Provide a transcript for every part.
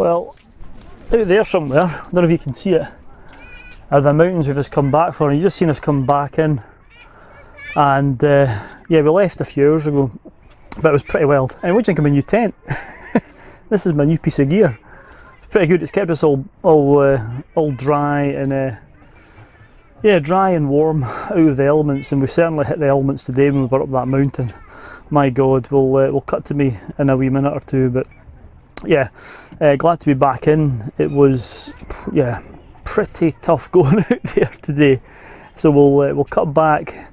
Well, out there somewhere, I don't know if you can see it, are the mountains we've just come back for, and you've just seen us come back in. And yeah, we left a few hours ago, but it was pretty wild. And what do you think of my new tent? This is my new piece of gear. It's pretty good. It's kept us all dry and yeah, dry and warm out of the elements. And we certainly hit the elements today when we were up that mountain. My God, we'll cut to me in a wee minute or two. But yeah, glad to be back in. It was pretty tough going out there today. So we'll cut back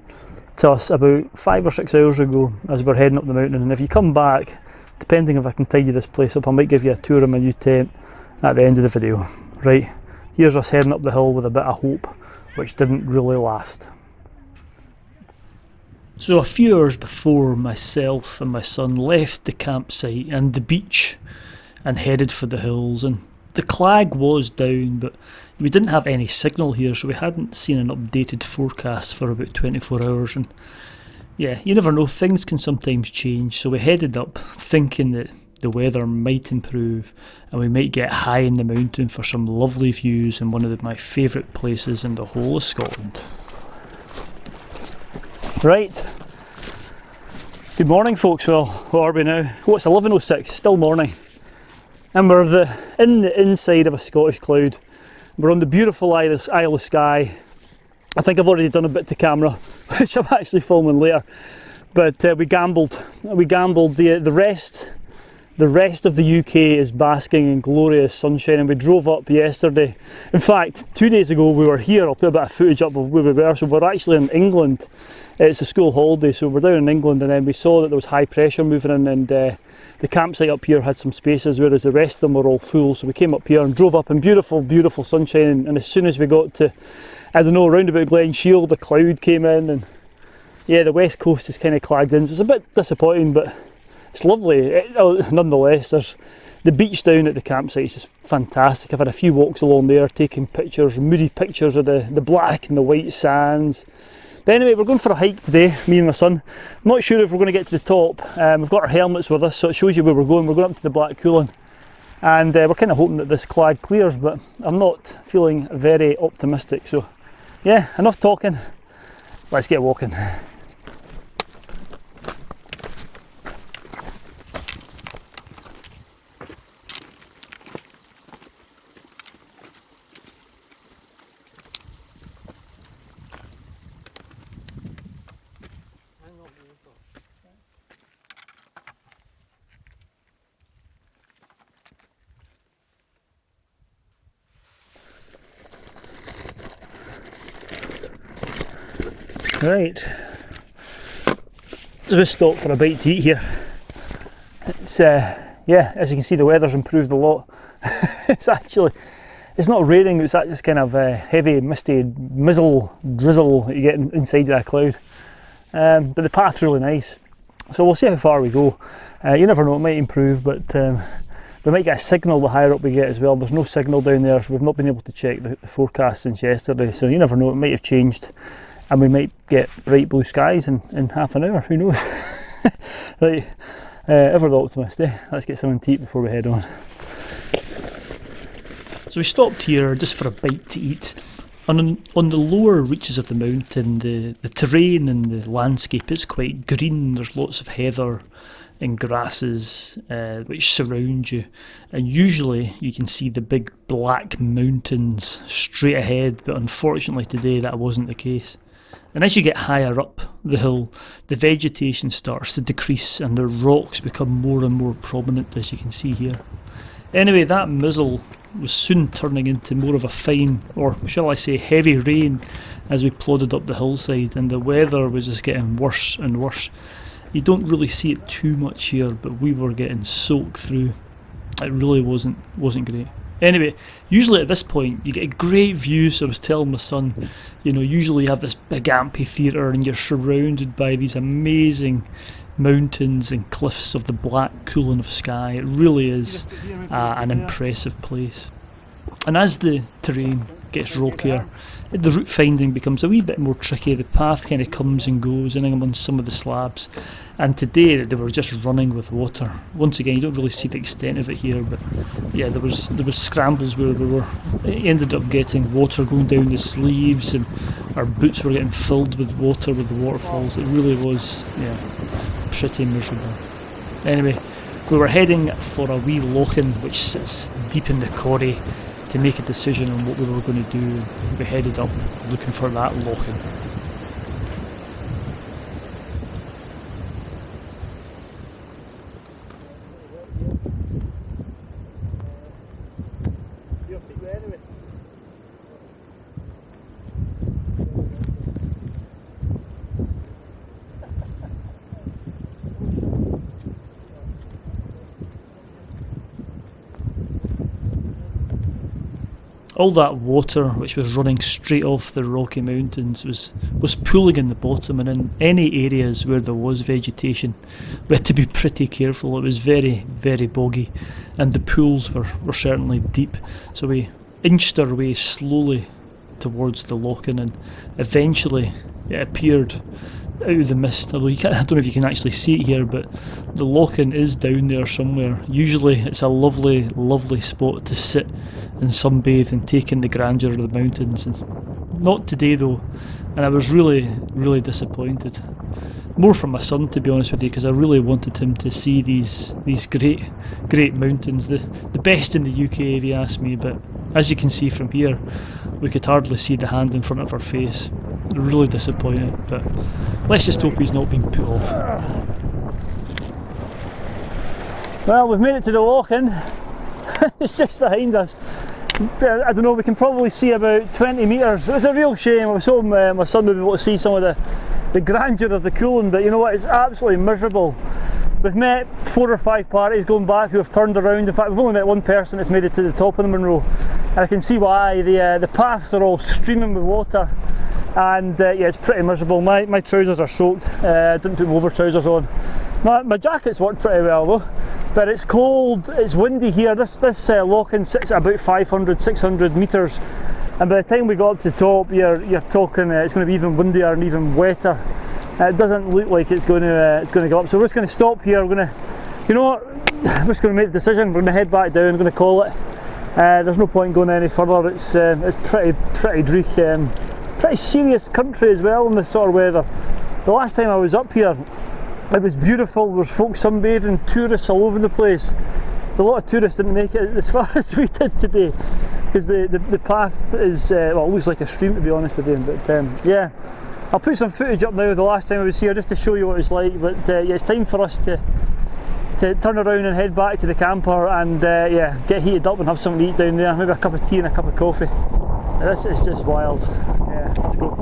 to us about 5 or 6 hours ago as we're heading up the mountain. And if you come back, depending if I can tidy this place up, I might give you a tour of my new tent at the end of the video. Right, here's us heading up the hill with a bit of hope, which didn't really last. So a few hours before myself and my son left the campsite and the beach and headed for the hills, and the clag was down, but we didn't have any signal here, so we hadn't seen an updated forecast for about 24 hours. And yeah, you never know, things can sometimes change. So we headed up thinking that the weather might improve and we might get high in the mountain for some lovely views in one of my favourite places in the whole of Scotland. Right, good morning folks. Well, what are we now? Oh, it's 11:06, still morning. And we're in the inside of a Scottish cloud. We're on the beautiful Isle of Skye. I think I've already done a bit to camera, which I'm actually filming later. But we gambled. The rest of the UK is basking in glorious sunshine, and we drove up yesterday. In fact, 2 days ago we were here. I'll put a bit of footage up of where we were. So we're actually in England. It's a school holiday, so we're down in England, and then we saw that there was high pressure moving in, and the campsite up here had some spaces, whereas the rest of them were all full. So we came up here and drove up in beautiful, beautiful sunshine, and as soon as we got to, I don't know, round about Glen Shiel, the cloud came in, and yeah, the west coast is kind of clagged in, so it's a bit disappointing, but it's lovely. Nonetheless, there's the beach down at the campsite is just fantastic. I've had a few walks along there, taking pictures, moody pictures of the black and the white sands. But anyway, we're going for a hike today, me and my son. I'm not sure if we're going to get to the top. We've got our helmets with us, so it shows you where we're going. We're going up to the Black Cooling, and we're kind of hoping that this clag clears, but I'm not feeling very optimistic. So yeah, enough talking, let's get walking. Right, so we stopped for a bite to eat here. It's yeah, as you can see, the weather's improved a lot. It's not raining, it's that just kind of heavy, misty drizzle that you get inside that cloud. But the path's really nice, so we'll see how far we go. You never know, it might improve, but we might get a signal the higher up we get as well. There's no signal down there, so we've not been able to check the forecast since yesterday, so you never know, it might have changed. And we might get bright blue skies in half an hour, who knows. Right, ever the optimist, eh? Let's get something to eat before we head on. So we stopped here just for a bite to eat. On the lower reaches of the mountain, the terrain and the landscape is quite green. There's lots of heather and grasses which surround you, and usually you can see the big black mountains straight ahead, but unfortunately today that wasn't the case. And as you get higher up the hill, the vegetation starts to decrease and the rocks become more and more prominent, as you can see here. Anyway, that mizzle was soon turning into more of a fine, or shall I say heavy rain, as we plodded up the hillside, and the weather was just getting worse and worse. You don't really see it too much here, but we were getting soaked through. It really wasn't great. Anyway, usually at this point you get a great view, so I was telling my son, you know, usually you have this big amphitheatre and you're surrounded by these amazing mountains and cliffs of the Black Cooling of Skye. It really is an impressive place. And as the terrain gets rockier. The route finding becomes a wee bit more tricky. The path kind of comes and goes in among some of the slabs. And today they were just running with water. Once again, you don't really see the extent of it here, but yeah, there was scrambles where we ended up getting water going down the sleeves, and our boots were getting filled with water with the waterfalls. It really was, yeah, pretty miserable. Anyway, we were heading for a wee lochen which sits deep in the corrie to make a decision on what we were going to do. We headed up looking for that lochen. All that water which was running straight off the Rocky Mountains was pooling in the bottom, and in any areas where there was vegetation we had to be pretty careful. It was very, very boggy, and the pools were certainly deep, so we inched our way slowly towards the lochen, and eventually it appeared out of the mist. Although I don't know if you can actually see it here, but the lochen is down there somewhere. Usually it's a lovely, lovely spot to sit and sunbathe and take in the grandeur of the mountains, and not today though, and I was really, really disappointed. More for my son, to be honest with you, because I really wanted him to see these great mountains, the best in the UK if you ask me, but as you can see from here we could hardly see the hand in front of our face. Really disappointed, but let's just hope he's not being put off. Well, we've made it to the lochen. It's just behind us. I don't know, we can probably see about 20 metres. It was a real shame. I was hoping my son would be able to see some of the grandeur of the cooling, but you know what, it's absolutely miserable. We've met 4 or 5 parties going back who have turned around. In fact, we've only met one person that's made it to the top of the Munro, and I can see why. The paths are all streaming with water, and yeah, it's pretty miserable. My trousers are soaked. I didn't put my over trousers on. My jacket's worked pretty well though, but it's cold, it's windy here. This lochen sits at about 500, 600 metres, and by the time we got up to the top, you're talking it's going to be even windier and even wetter. It doesn't look like it's going to go up, so we're just going to stop here. We're going to, you know what, we're just going to make the decision. We're going to head back down. We're going to call it. There's no point going any further. It's pretty dreich, pretty serious country as well in this sort of weather. The last time I was up here, it was beautiful. There was folk sunbathing, tourists all over the place. A lot of tourists didn't make it as far as we did today, because the path is well, it looks like a stream, to be honest with you. But yeah, I'll put some footage up now of the last time I was here just to show you what it's like. But yeah, it's time for us to turn around and head back to the camper and yeah, get heated up and have something to eat down there. Maybe a cup of tea and a cup of coffee. This is just wild. Yeah, let's go.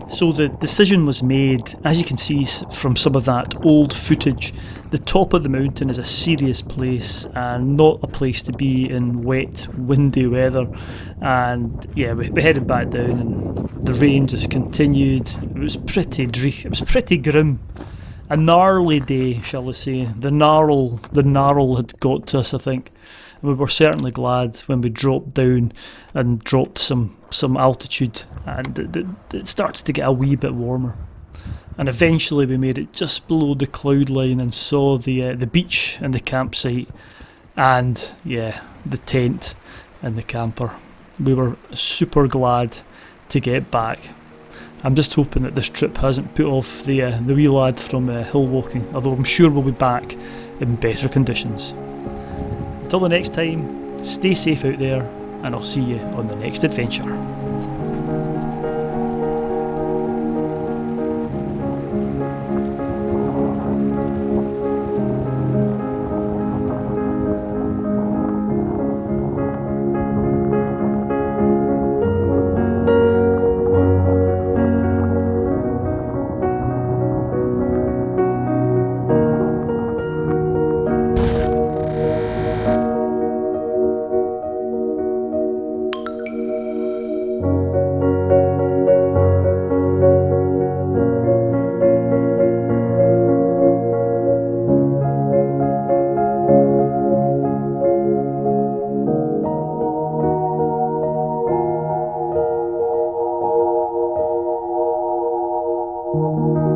So the decision was made, as you can see from some of that old footage. The top of the mountain is a serious place and not a place to be in wet, windy weather. And yeah, we headed back down and the rain just continued. It was pretty dreich, it was pretty grim. A gnarly day, shall we say. The gnarl had got to us, I think. And we were certainly glad when we dropped down and dropped some altitude, and it started to get a wee bit warmer. And eventually we made it just below the cloud line and saw the beach and the campsite, and yeah, the tent and the camper. We were super glad to get back. I'm just hoping that this trip hasn't put off the wee lad from hill walking, although I'm sure we'll be back in better conditions. Until the next time, stay safe out there, and I'll see you on the next adventure. you.